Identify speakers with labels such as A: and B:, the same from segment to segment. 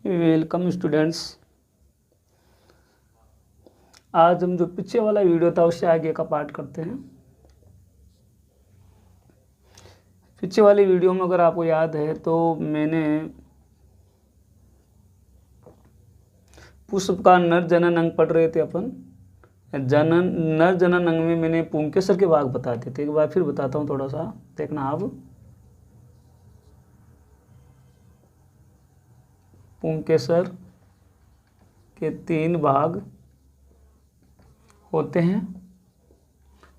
A: Welcome students. आज हम जो पीछे वाला वीडियो था उससे आगे का पार्ट करते हैं। पीछे वाली वीडियो में अगर आपको याद है तो मैंने पुष्प का नर जनन अंग पढ़ रहे थे अपन। नर जनन अंग में मैंने पुंकेसर के भाग बताते थे। एक बार फिर बताता हूँ, थोड़ा सा देखना आप। पुंकेसर के 3 भाग होते हैं।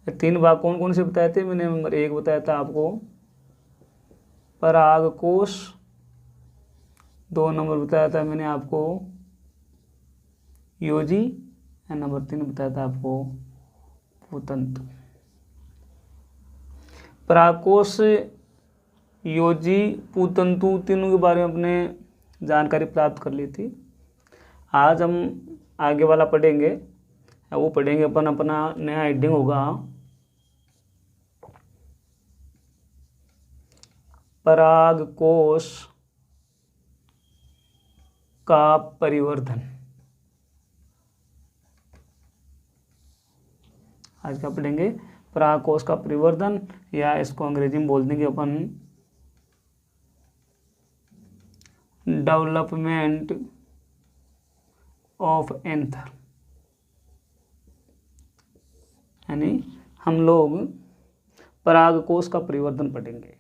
A: 3 भाग कौन कौन से बताए थे मैंने? नंबर 1 बताया था आपको परागकोश, 2 नंबर बताया था मैंने आपको योजी, और नंबर 3 बताया था आपको पूतंतु। परागकोश, योजी, पूतंतु तीनों के बारे में अपने जानकारी प्राप्त कर ली थी। आज हम आगे वाला पढ़ेंगे, वो पढ़ेंगे अपन अपना नया हेडिंग होगा परागकोश का परिवर्धन। आज क्या पढ़ेंगे? परागकोश का परिवर्धन, या इसको अंग्रेजी में बोल देंगे अपन डेवलपमेंट ऑफ एंथर। यानी हम लोग परागकोश का परिवर्तन पढ़ेंगे।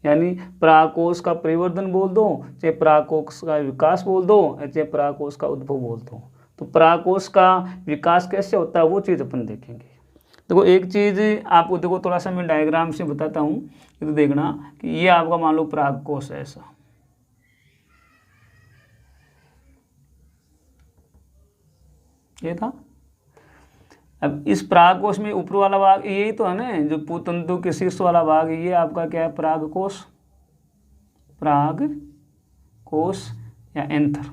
A: यानी परागकोश का परिवर्तन बोल दो, चाहे परागकोश का विकास बोल दो, चाहे परागकोश का उद्भव बोल दो। तो परागकोश का विकास कैसे होता है वो चीज़ अपन देखेंगे। देखो एक चीज़ आपको, देखो थोड़ा सा मैं डायग्राम से बताता हूँ, ये तो देखना कि ये आपका मान लो परागकोश है ऐसा। ये था। अब इस परागकोश में ऊपर वाला भाग यही तो है ना, जो पूतंतु के शीर्ष वाला भाग, ये आपका क्या है? परागकोश, परागकोश या एंथर।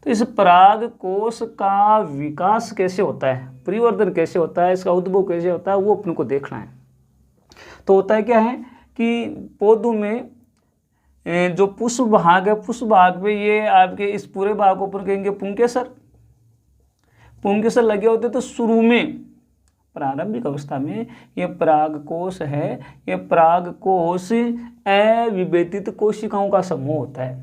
A: तो इस परागकोश का विकास कैसे होता है, परिवर्तन कैसे होता है, इसका उद्भव कैसे होता है, वो अपने को देखना है। तो होता है क्या है कि पौधों में जो पुष्प भाग है, पुष्प भाग में ये आपके इस पूरे भाग को अपन कहेंगे पुंकेसर। पुंकेसर लगे होते तो शुरू में प्रारंभिक अवस्था में ये परागकोश है, ये परागकोश अविभेदित कोशिकाओं का समूह होता है।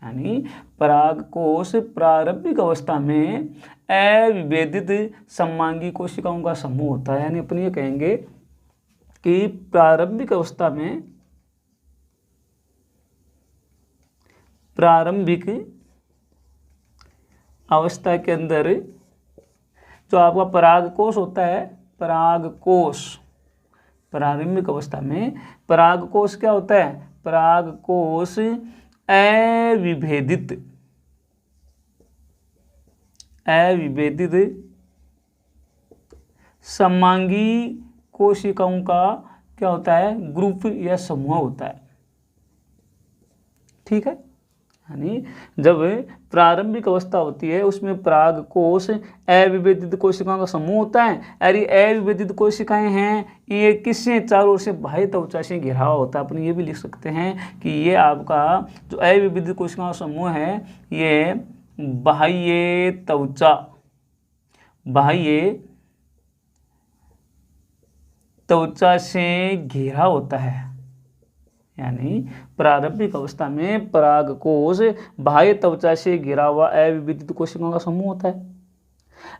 A: यानी परागकोश प्रारंभिक अवस्था में अविभेदित समांगी कोशिकाओं का समूह होता है। यानी अपन ये कहेंगे कि प्रारंभिक अवस्था के अंदर जो आपका परागकोश होता है, परागकोश प्रारंभिक अवस्था में परागकोश क्या होता है? परागकोश अविभेदित समांगी कोशिकाओं का क्या होता है? ग्रुप या समूह होता है। ठीक है। यानी जब प्रारंभिक अवस्था होती है उसमें परागकोश अविभेदित कोशिकाओं का समूह होता है। और ये अविभेदित कोशिकाएं हैं, ये किससे? चारों ओर से बाह्य त्वचा से घिरा हुआ होता है। अपन ये भी लिख सकते हैं कि ये आपका जो अविभेदित कोशिकाओं का समूह है, ये बाह्य त्वचा से घिरा होता है। यानी प्रारंभिक अवस्था में परागकोश बाह्य त्वचा से घिरा हुआ अविभेदित कोशिकाओं का समूह होता है।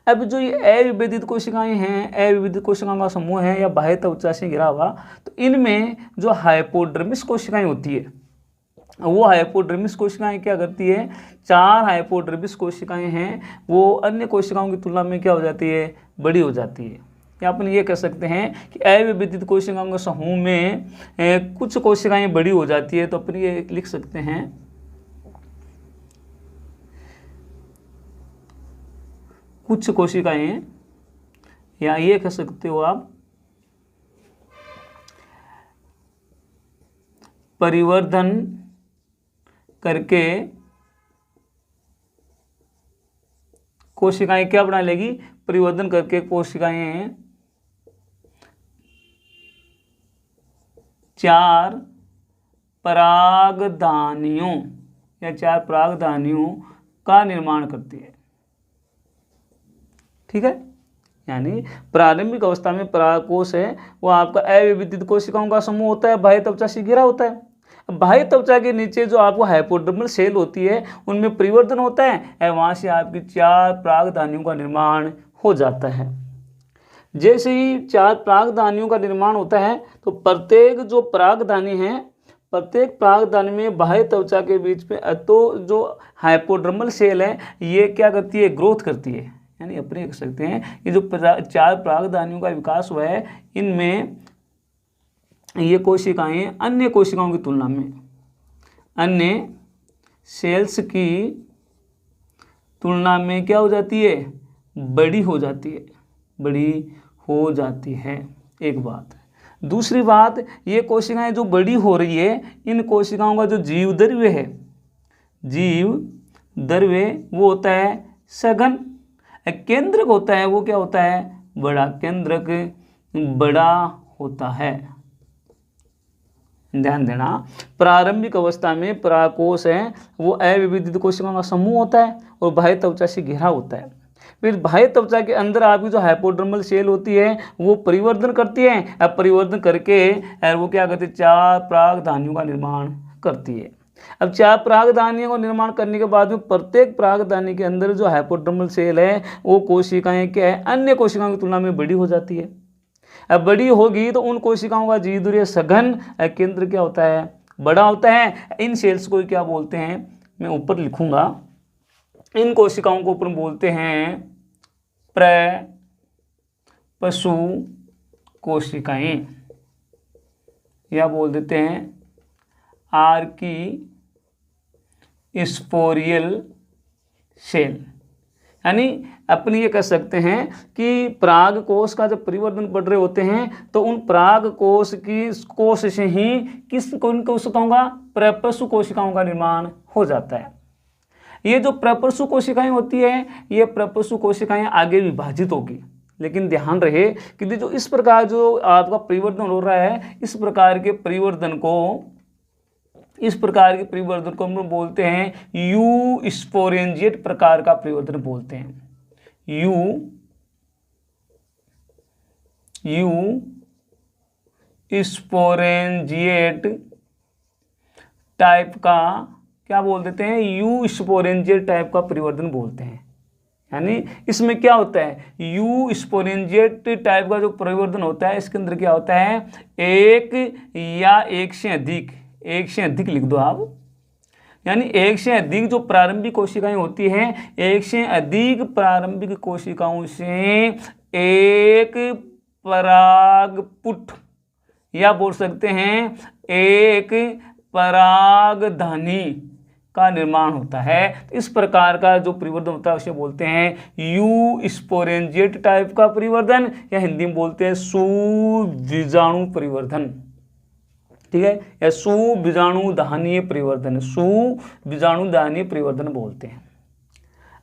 A: अब जो ये अविभेदित कोशिकाएं हैं, अविभेदित कोशिकाओं का समूह है या बाह्य त्वचा से घिरा हुआ, तो इनमें जो हाइपोडर्मिस कोशिकाएं होती है, वो हाइपोडर्मिस कोशिकाएं क्या करती है? 4 हाइपोडर्मिस कोशिकाएं हैं, वो अन्य कोशिकाओं की तुलना में क्या हो जाती है? बड़ी हो जाती है। या अपन ये कह सकते हैं कि अविभेदित कोशिकाओं के समूह में कुछ कोशिकाएं बड़ी हो जाती है। तो अपन ये लिख सकते हैं कुछ कोशिकाएं, या ये कह सकते हो आप परिवर्धन करके कोशिकाएं क्या बना लेगी? परिवर्तन करके कोशिकाएं 4 परागधानियों या 4 परागधानियों का निर्माण करती है। ठीक है, यानी प्रारंभिक अवस्था में परागकोश है वो आपका अविभजित कोशिकाओं का समूह होता है, बाह्य त्वचा से घिरा होता है। बाह्य त्वचा के नीचे जो आपको हाइपोडर्मल सेल होती है उनमें परिवर्तन होता है, वहाँ से आपकी 4 परागधानियों का निर्माण हो जाता है। जैसे ही 4 परागधानियों का निर्माण होता है तो प्रत्येक जो परागधानी है, प्रत्येक परागधानी में बाह्य त्वचा के बीच में तो जो हाइपोडर्मल सेल है ये क्या करती है, ग्रोथ करती है। यानी अपने कह सकते हैं ये जो 4 परागधानियों का विकास हुआ है इनमें ये कोशिकाएं अन्य कोशिकाओं की तुलना में, अन्य सेल्स की तुलना में क्या हो जाती है, बड़ी हो जाती है, बड़ी हो जाती है। एक बात है। दूसरी बात, ये कोशिकाएं जो बड़ी हो रही है इन कोशिकाओं का जो जीव द्रव्य है, जीव द्रव्य वो होता है सघन, केंद्रक होता है वो क्या होता है, बड़ा, केंद्रक बड़ा होता है। ध्यान देना, प्रारंभिक अवस्था में परागकोश है वो अविभजित कोशिकाओं का समूह होता है और बाह्य त्वचा से घिरा होता है। फिर बाह्य त्वचा के अंदर आपकी जो हाइपोडर्मल सेल होती है वो परिवर्तन करती है। अब परिवर्तन करके वो क्या करती है, 4 परागधानियों का निर्माण करती है। अब 4 परागधानियों का निर्माण करने के बाद में प्रत्येक परागधानी के अंदर जो हाइपोडर्मल सेल है वो कोशिकाएं क्या है, अन्य कोशिकाओं की तुलना में बड़ी हो जाती है। अब बड़ी होगी तो उन कोशिकाओं का जीव द्रव्य सघन, केंद्र क्या होता है, बड़ा होता है। इन सेल्स को क्या बोलते हैं, मैं ऊपर लिखूंगा, इन कोशिकाओं को ऊपर बोलते हैं प्रपशु कोशिकाएं, या बोल देते हैं आर्की स्पोरियल सेल। यानी अपनी ये कह सकते हैं कि पराग कोश का जब परिवर्तन बढ़ रहे होते हैं तो उन पराग कोश की कोश से ही कौन कोशिकाओं का, प्रपशु कोशिकाओं का निर्माण हो जाता है। ये जो प्रपशु कोशिकाएं होती है ये प्रपशु कोशिकाएं आगे विभाजित होगी, लेकिन ध्यान रहे कि जो इस प्रकार जो आपका परिवर्तन हो रहा है इस प्रकार के परिवर्तन को हम लोग बोलते हैं यू स्पोरेंजिएट प्रकार का परिवर्तन बोलते हैं। यू स्पोरेंजिएट टाइप का क्या बोल देते हैं, यू स्पोरेंजिएट टाइप का परिवर्तन बोलते हैं। यानी इसमें क्या होता है, यू स्पोरेंजिएट टाइप का जो परिवर्तन होता है इसके अंदर क्या होता है, एक या एक से अधिक लिख दो आप, यानी एक से अधिक जो प्रारंभिक कोशिकाएं होती हैं, एक से अधिक प्रारंभिक कोशिकाओं से एक परागपुट या बोल सकते हैं एक परागधानी का निर्माण होता है। इस प्रकार का जो परिवर्तन होता है उसे बोलते हैं यू स्पोरेंजिएट टाइप का परिवर्तन, या हिंदी में बोलते हैं सुबीजाणु परिवर्तन। ठीक है, या सुबीजाणुदानीय परिवर्तन, सुबीजाणुदानीय परिवर्तन बोलते हैं।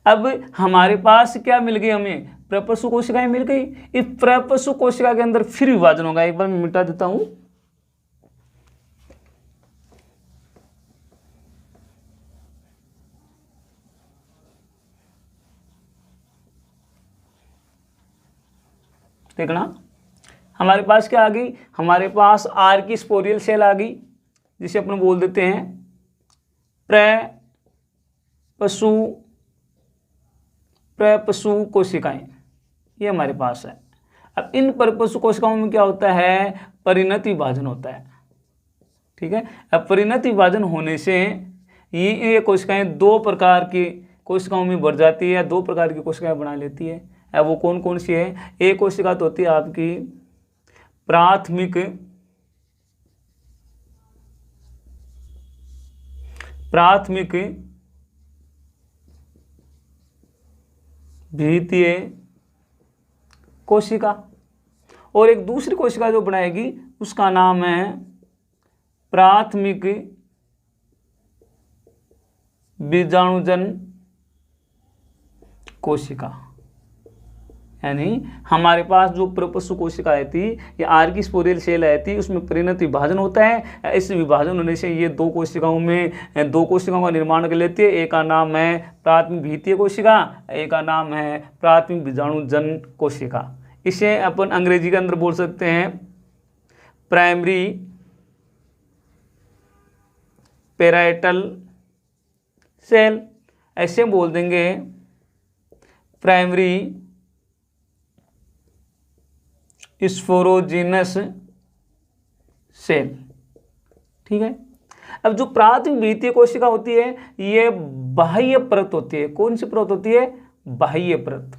A: अब हमारे पास क्या मिल गई, हमें प्रपशु कोशिकाएं मिल गई। इस प्रपशु कोशिका के अंदर फिर विभाजन होगा, एक बार मैं मिटा देता हूं। देखना हमारे पास क्या आ गई, हमारे पास आर्की स्पोरियल सेल आ गई जिसे अपन बोल देते हैं प्रपशु कोशिकाएं, ये हमारे पास है। अब इन प्रपशु कोशिकाओं में क्या होता है, परिणत विभाजन होता है। ठीक है, अब परिणत विभाजन होने से ये कोशिकाएं 2 प्रकार की कोशिकाओं में बढ़ जाती है, या 2 प्रकार की कोशिकाएं बना लेती है। अब वो कौन कौन सी है, एक कोशिका तो होती है आपकी प्राथमिक द्वितीय कोशिका, और एक दूसरी कोशिका जो बनाएगी उसका नाम है प्राथमिक बीजाणुजन कोशिका। यानी हमारे पास जो प्रपस्सु कोशिकाएं थी या आर्की स्पोरियल सेल आई थी, उसमें परिणत विभाजन होता है। इस विभाजन होने से ये दो कोशिकाओं का निर्माण कर लेती है। एक का नाम है प्राथमिक भित्तीय कोशिका, एक का नाम है प्राथमिक बीजाणुजन कोशिका। इसे अपन अंग्रेजी के अंदर बोल सकते हैं प्राइमरी पैराइटल सेल, ऐसे बोल देंगे प्राइमरी स्पोरोजिनस सेल। ठीक है। अब जो प्राथमिक भित्तीय कोशिका होती है ये बाह्य परत होती है। कौन सी परत होती है? बाह्य परत।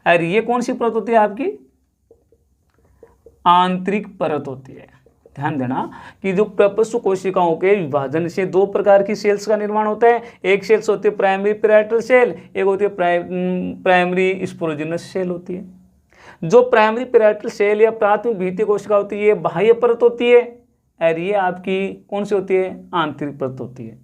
A: और ये कौन सी परत होती है आपकी? आंतरिक परत होती है। ध्यान देना कि जो प्रपस्सु कोशिकाओं के विभाजन से दो प्रकार की सेल्स का निर्माण होता है। एक सेल्स होती है प्राइमरी पैराइटल सेल, एक होती है प्राइमरी स्पोरोजिनस सेल होती है। जो प्राइमरी पैराइटल सेल या प्राथमिक भित्तीय कोशिका होती है ये बाह्य परत होती है और ये आपकी कौन सी होती है? आंतरिक परत होती है।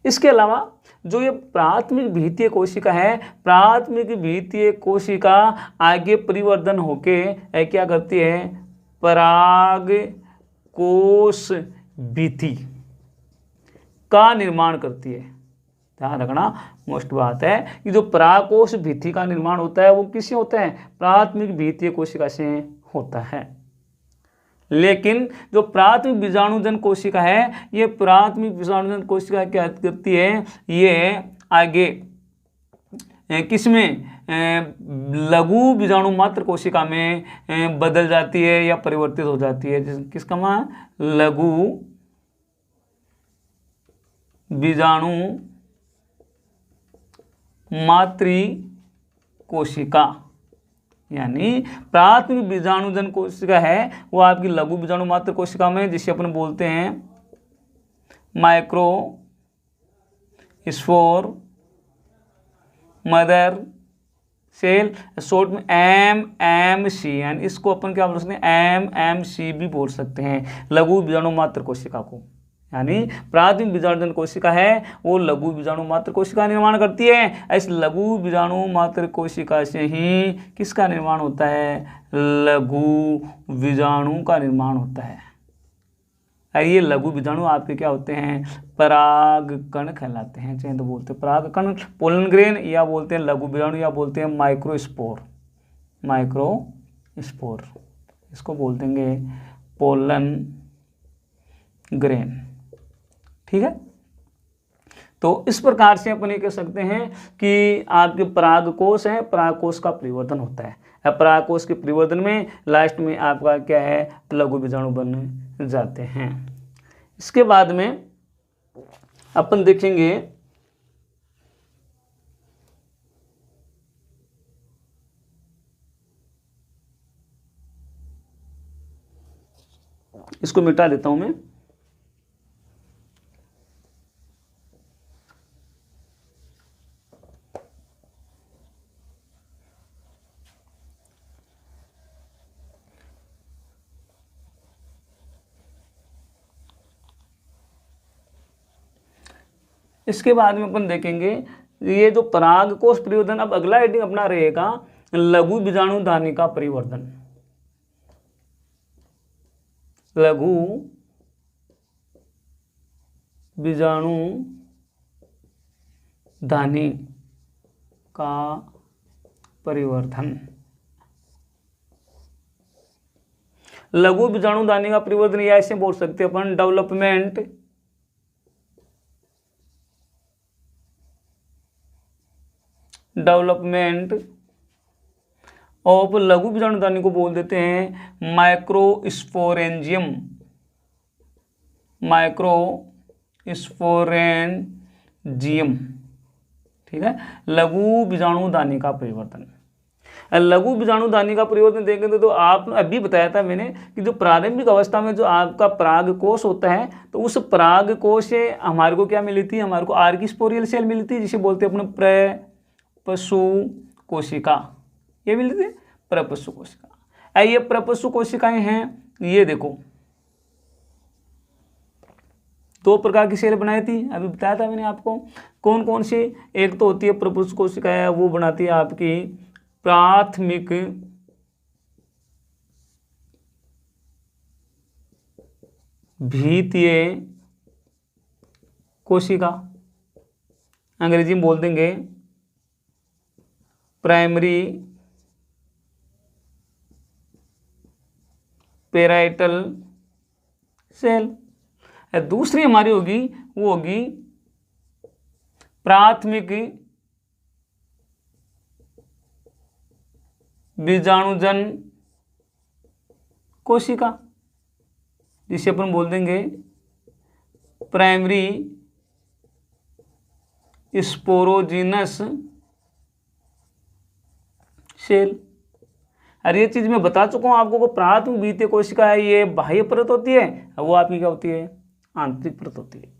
A: इसके अलावा जो ये प्राथमिक भित्तीय कोशिका है, प्राथमिक भित्तीय कोशिका आगे परिवर्धन होके क्या करती है? पराग कोश भित्ति का निर्माण करती है। ध्यान रखना, मोस्ट बात है कि जो परागकोश भित्ति का निर्माण होता है वो किससे होता है? प्राथमिक भित्तीय कोशिका से होता है। लेकिन जो प्राथमिक बीजाणुजन कोशिका है, ये प्राथमिक बीजाणुजन कोशिका क्या करती है? ये आगे किसमें? लघु बीजाणु मात्र कोशिका में बदल जाती है या परिवर्तित हो जाती है। किसका मान? लघु बीजाणु मातृ कोशिका। यानी प्राथमिक बीजाणुजन कोशिका है वो आपकी लघु बीजाणु मात्र कोशिका में, जिसे अपन बोलते हैं micro spore mother cell, short में MMC, यानी इसको अपन क्या बोल सकते हैं? MMC भी बोल सकते हैं, लघु बीजाणु मात्र कोशिका को। यानी प्राथमिक बीजाणुजन कोशिका है वो लघु बीजाणु मात्र कोशिका निर्माण करती है। इस लघु बीजाणु मात्र कोशिका से ही किसका निर्माण होता है? लघु बीजाणु का निर्माण होता है। ये लघु बीजाणु आपके क्या होते हैं? परागकण कहलाते हैं। चाहे तो बोलते हैं परागकण, पोलन ग्रेन, या बोलते हैं लघु बीजाणु, या बोलते हैं माइक्रोस्पोर। इसको बोल देंगे पोलन ग्रेन। ठीक है। तो इस प्रकार से अपन ये कह सकते हैं कि आपके परागकोश है, परागकोश का परिवर्तन होता है। अब परागकोश के परिवर्तन में लास्ट में आपका क्या है? लघु बीजाणु बन जाते हैं। इसके बाद में अपन देखेंगे इसको मिटा देता हूं मैं। इसके बाद में अपन देखेंगे ये जो परागकोश परिवर्तन। अब अगला हेडिंग अपना रहेगा लघु बीजाणु दानी का परिवर्तन। लघु बीजाणु दानी का परिवर्तन। लघु बीजाणु दानी का परिवर्तन या ऐसे बोल सकते हैं अपन डेवलपमेंट ऑफ लघु बीजाणु दानी को बोल देते हैं माइक्रोस्पोरेंजियम। ठीक है, लघु बीजाणु दानी का परिवर्तन। लघु बीजाणु दानी का परिवर्तन देखेंगे तो आपने अभी बताया था मैंने कि जो प्रारंभिक अवस्था में जो आपका परागकोश होता है तो उस परागकोश से हमारे को क्या मिली थी? हमारे को आर्की स्पोरियल सेल मिली थी, जिसे बोलते हैं अपने प्रपस्सु कोशिका। ये मिली थी प्रपस्सु कोशिका। ये प्रपस्सु कोशिकाएं हैं, ये देखो दो प्रकार की सेल बनाई थी, अभी बताया था मैंने आपको। कौन कौन सी? एक तो होती है प्रपस्सु कोशिका है, वो बनाती है आपकी प्राथमिक भीतीय कोशिका, अंग्रेजी में बोल देंगे प्राइमरी पेराइटल सेल। दूसरी हमारी होगी वो होगी प्राथमिक बीजाणुजन कोशिका, जिसे अपन बोल देंगे प्राइमरी स्पोरोजिनस सेल। अरे ये चीज मैं बता चुका हूं आपको को प्राथमिक द्वितीय कोशिका है, ये बाह्य परत होती है, वो आपकी क्या होती है, आंतरिक परत होती है।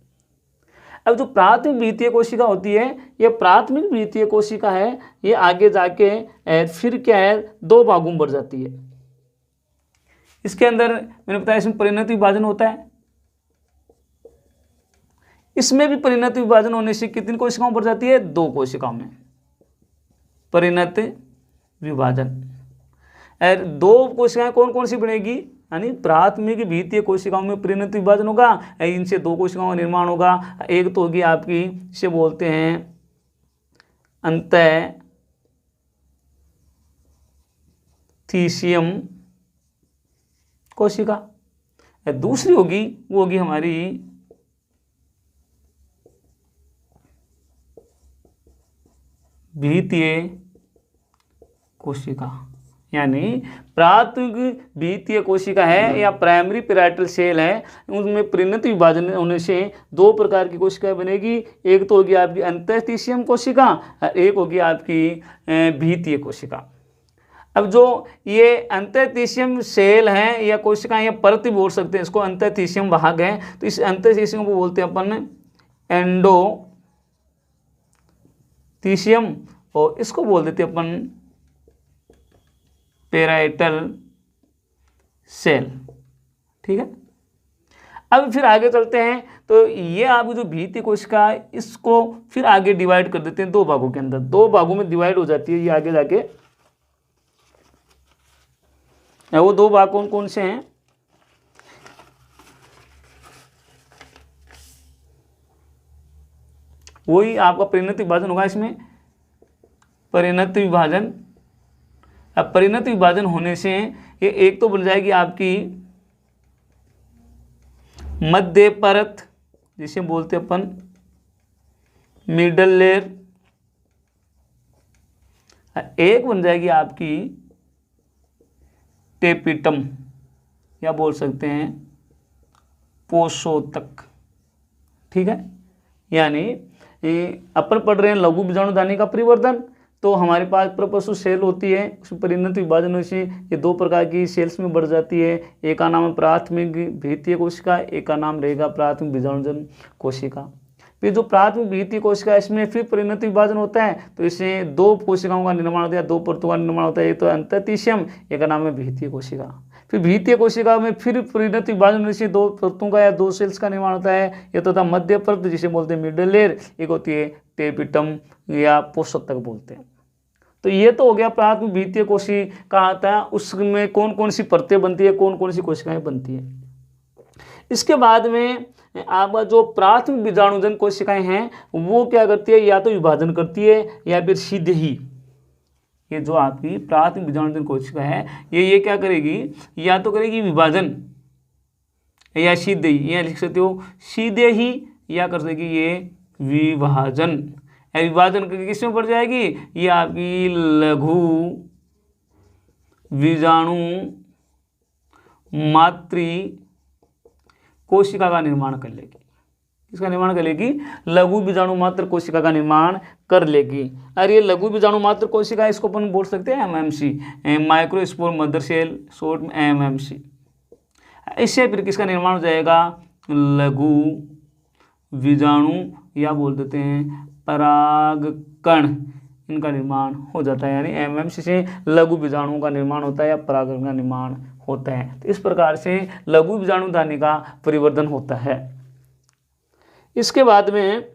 A: अब जो प्राथमिक द्वितीय कोशिका होती है, ये प्राथमिक द्वितीय कोशिका है, ये आगे जाके फिर क्या है, दो भागों में बढ़ जाती है। इसके अंदर मैंने बताया इसमें परिणत विभाजन होता है, इसमें भी परिणत विभाजन होने से कितनी कोशिकाओं बढ़ जाती है, दो कोशिकाओं में परिणत विभाजन। और दो कोशिकाएं कौन कौन सी बनेगी, यानी प्राथमिक द्वितीय कोशिकाओं में परिणत विभाजन होगा, इनसे दो कोशिकाओं का निर्माण होगा। एक तो होगी आपकी, इसे बोलते हैं अंतःस्थीशियम कोशिका। दूसरी होगी वो होगी हमारी भीतीय कोशिका, यानी प्राथमिक द्वितीय कोशिका है या प्राइमरी पेराइटल सेल है, उसमें परिणत विभाजन होने से दो प्रकार की कोशिकाएं बनेगी। एक तो होगी आपकी अंतःस्थीशियम कोशिका, एक होगी आपकी भीतीय कोशिका। अब जो ये अंतःस्थीशियम सेल हैं या कोशिकाएं या परत भी बोल सकते हैं, इसको अंतःस्थीशियम भाग है, तो इस अंतःस्थीशियम को बोलते हैं अपन एंडोस्थीशियम, और इसको बोल देते हैं अपन पेराइटल सेल। ठीक है, अब फिर आगे चलते हैं, तो ये आपकी जो भीतीय कोशिका है, इसको फिर आगे डिवाइड कर देते हैं दो भागों के अंदर, दो भागों में डिवाइड हो जाती है ये आगे जाके। वो दो भाग कौन कौन से हैं, वही आपका परिणत विभाजन होगा इसमें, परिणत विभाजन। अब परिणत विभाजन होने से ये एक तो बन जाएगी आपकी मध्य परत, जिसे बोलते हैं अपन मिडल लेयर, एक बन जाएगी आपकी टेपिटम, या बोल सकते हैं पोषोतक। ठीक है, यानी अपन पढ़ रहे हैं लघु बीजाणुधानी का परिवर्धन, तो हमारे पास प्रपशु सेल होती है, उसमें परिणत विभाजन से ये दो प्रकार की सेल्स में बढ़ जाती है। एक का नाम है प्राथमिक भीतीय कोशिका, एक का नाम रहेगा प्राथमिक बीजाणुजन कोशिका। फिर जो प्राथमिक भीतीय कोशिका इसमें फिर परिणत विभाजन होता है, तो इससे दो कोशिकाओं का निर्माण होता है, दो परतों का निर्माण होता है, एक तो अंतःस्थीशियम, एक का नाम है भीतीय कोशिका। फिर भीतीय कोशिका में फिर परिणत विभाजन होने से दो परतों का या दो सेल्स का निर्माण होता है, ये तो था मध्य परत जिसे बोलते हैं मिडल लेयर, एक होती है टेपिटम या पोषक बोलते हैं। तो ये तो हो गया प्राथमिक भीतीय कोशिका आता है, उसमें कौन कौन सी परतें बनती है, कौन कौन सी कोशिकाएं बनती है। इसके बाद में आपका जो प्राथमिक बीजाणुजन कोशिकाएं हैं वो क्या करती है, या तो विभाजन करती है या फिर सीधे ही, ये जो आपकी प्राथमिक बीजाणुजन कोशिका है ये क्या करेगी, या तो करेगी विभाजन या सीधे ही, या लिख सकते हो सीधे ही, या कर सकेगी ये विभाजन। विभाजन करके किसमें पड़ जाएगी, ये आपकी लघु बीजाणु मातृ कोशिका का निर्माण कर लेगी। इसका निर्माण कर लेगी, लघु बीजाणु मात्र कोशिका का निर्माण कर लेगी। और ये लघु बीजाणु मात्र कोशिका, इसको अपन बोल सकते हैं MMC, microspore mother cell, short में एमएमसी। इससे फिर किसका निर्माण हो जाएगा, लघु बीजाणु, या बोल देते हैं परागकण, इनका निर्माण हो जाता है। यानी एमएमसी से लघु बीजाणुओं का निर्माण होता है या परागकण का निर्माण होता है। तो इस प्रकार से लघु बीजाणुधानी का परिवर्धन होता है। इसके बाद में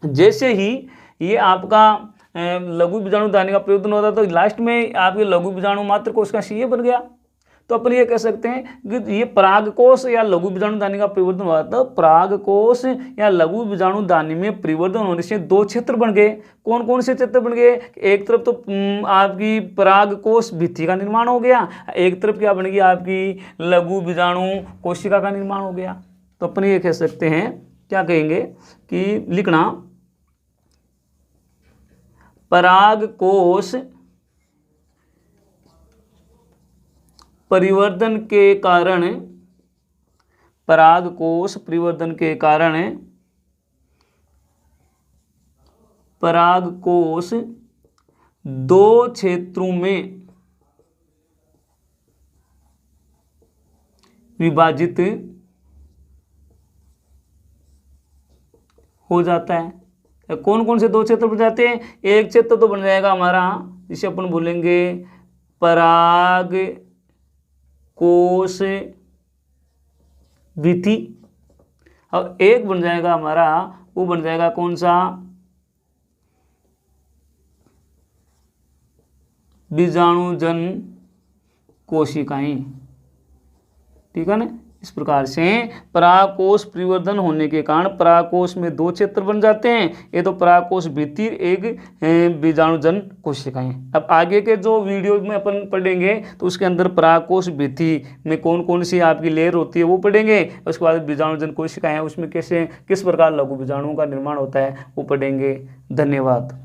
A: जैसे ही ये आपका लघु बीजाणु दानी का परिवर्तन होता है तो लास्ट में आपके लघु बीजाणु मात्र कोश का सी बन गया। तो अपन ये कह सकते हैं कि ये परागकोश या लघु बीजाणु दानी का परिवर्तन हुआ था। परागकोश या लघु बीजाणु दानी में परिवर्तन होने से दो क्षेत्र बन गए। कौन कौन से क्षेत्र बन गए? एक तरफ तो आपकी परागकोश भित्ति का निर्माण हो गया, एक तरफ क्या बन गई आपकी लघु बीजाणु कोशिका का निर्माण हो गया। तो अपन ये कह सकते हैं, क्या कहेंगे कि लिखना परागकोश परिवर्तन के कारण, परागकोश परिवर्तन के कारण परागकोश दो क्षेत्रों में विभाजित हो जाता है। कौन कौन से दो क्षेत्र बन जाते हैं? एक क्षेत्र तो बन जाएगा हमारा जिसे अपन बोलेंगे पराग कोश भित्ति, और एक बन जाएगा हमारा, वो बन जाएगा कौन सा? बीजाणुजन कोशिकाएं। ठीक है ना। इस प्रकार से परागकोश परिवर्तन होने के कारण परागकोश में दो क्षेत्र बन जाते हैं, ये तो परागकोश भित्ति, एक बीजाणुजन कोशिकाएं। अब आगे के जो वीडियो में अपन पढ़ेंगे तो उसके अंदर परागकोश भित्ति में कौन कौन सी आपकी लेयर होती है वो पढ़ेंगे। उसके बाद बीजाणुजन कोशिकाएं उसमें कैसे किस प्रकार लघु बीजाणुओं का निर्माण होता है वो पढ़ेंगे। धन्यवाद।